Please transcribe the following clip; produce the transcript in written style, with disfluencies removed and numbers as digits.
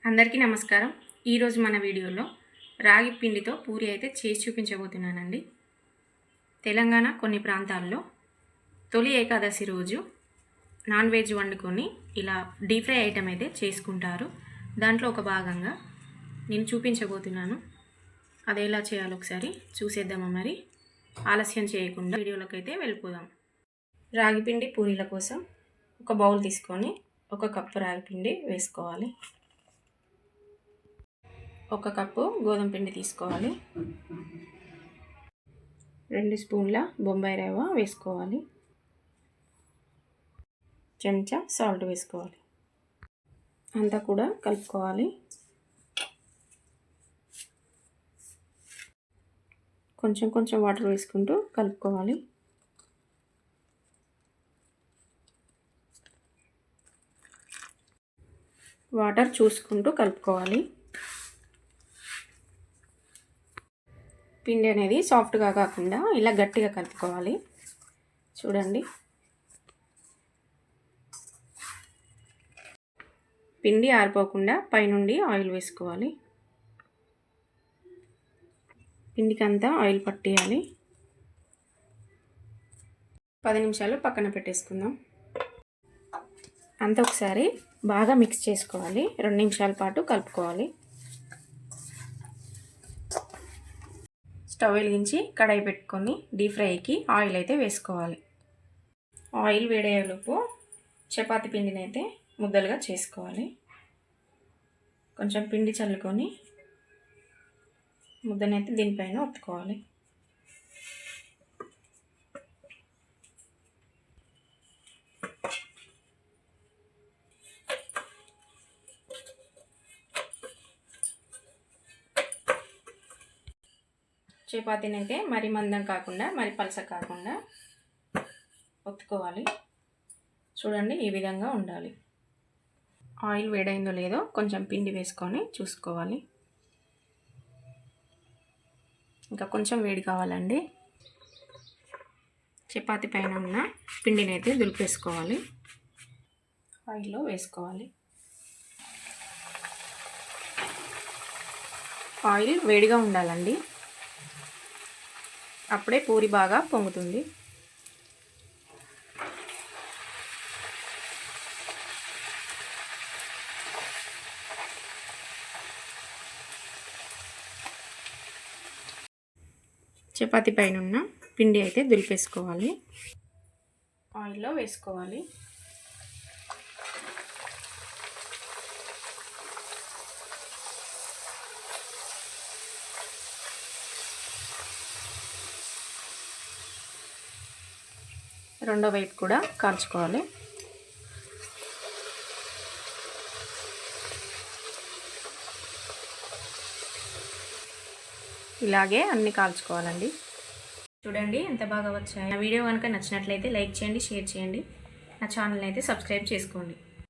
అందరికీ నమస్కారం। ఈరోజు మన వీడియోలో రాగి పిండితో పూరి అయితే చేసి చూపించబోతున్నానండి। తెలంగాణ కొన్ని ప్రాంతాల్లో తొలి ఏకాదశి రోజు నాన్ వెజ్ వండుకొని ఇలా డీప్ ఫ్రై ఐటమ్ అయితే చేసుకుంటారు। దాంట్లో ఒక భాగంగా నేను చూపించబోతున్నాను। అది ఎలా చేయాలో ఒకసారి చూసేద్దామా మరి। ఆలస్యం చేయకుండా వీడియోలోకి అయితే వెళ్ళిపోదాం। రాగి పిండి పూరీల కోసం ఒక బౌల్ తీసుకొని 1 కప్పు రాగి పిండి వేసుకోవాలి। 1 కప్పు గోధుమ పిండి తీసుకోవాలి। 2 స్పూన్ల బొంబాయి రవ్వ వేసుకోవాలి। చెంచా సాల్ట్ వేసుకోవాలి। అంతా కూడా కలుపుకోవాలి। కొంచెం కొంచెం వాటర్ వేసుకుంటూ కలుపుకోవాలి। వాటర్ చూసుకుంటూ కలుపుకోవాలి। పిండి అనేది సాఫ్ట్గా కాకుండా ఇలా గట్టిగా కలుపుకోవాలి। చూడండి, పిండి ఆరిపోకుండా పైనుండి ఆయిల్ వేసుకోవాలి। పిండికి అంతా ఆయిల్ పట్టేయాలి। 10 నిమిషాలు పక్కన పెట్టేసుకుందాం। అంతా ఒకసారి బాగా మిక్స్ చేసుకోవాలి। 2 నిమిషాల పాటు కలుపుకోవాలి। స్టవ్ వెలిగించి కడాయి పెట్టుకొని డీప్ ఫ్రైకి ఆయిల్ అయితే వేసుకోవాలి। ఆయిల్ వేడయ్యేలోపు చపాతీ పిండిని అయితే ముద్దలుగా చేసుకోవాలి। కొంచెం పిండి చల్లుకొని ముద్దనైతే దీనిపైన ఒత్తుకోవాలి। చపాతీని అయితే మరి మందం కాకుండా మరి పలస కాకుండా ఒత్తుకోవాలి। చూడండి, ఈ విధంగా ఉండాలి। ఆయిల్ వేడైందో లేదో కొంచెం పిండి వేసుకొని చూసుకోవాలి। ఇంకా కొంచెం వేడి కావాలండి। చపాతీ పైన ఉన్న పిండిని అయితే దులిపేసుకోవాలి। ఆయిల్లో వేసుకోవాలి। ఆయిల్ వేడిగా ఉండాలండి, అప్పుడే పూరి బాగా పొంగుతుంది। చపాతీ పైన ఉన్న పిండి అయితే దులిపేసుకోవాలి। ఆయిల్లో వేసుకోవాలి। రెండో వైపు కూడా కాల్చుకోవాలి। ఇలాగే అన్ని కాల్చుకోవాలండి। చూడండి ఎంత బాగా వచ్చాయి। నా వీడియో కనుక నచ్చినట్లయితే లైక్ చేయండి, షేర్ చేయండి, నా ఛానల్ని అయితే సబ్స్క్రైబ్ చేసుకోండి।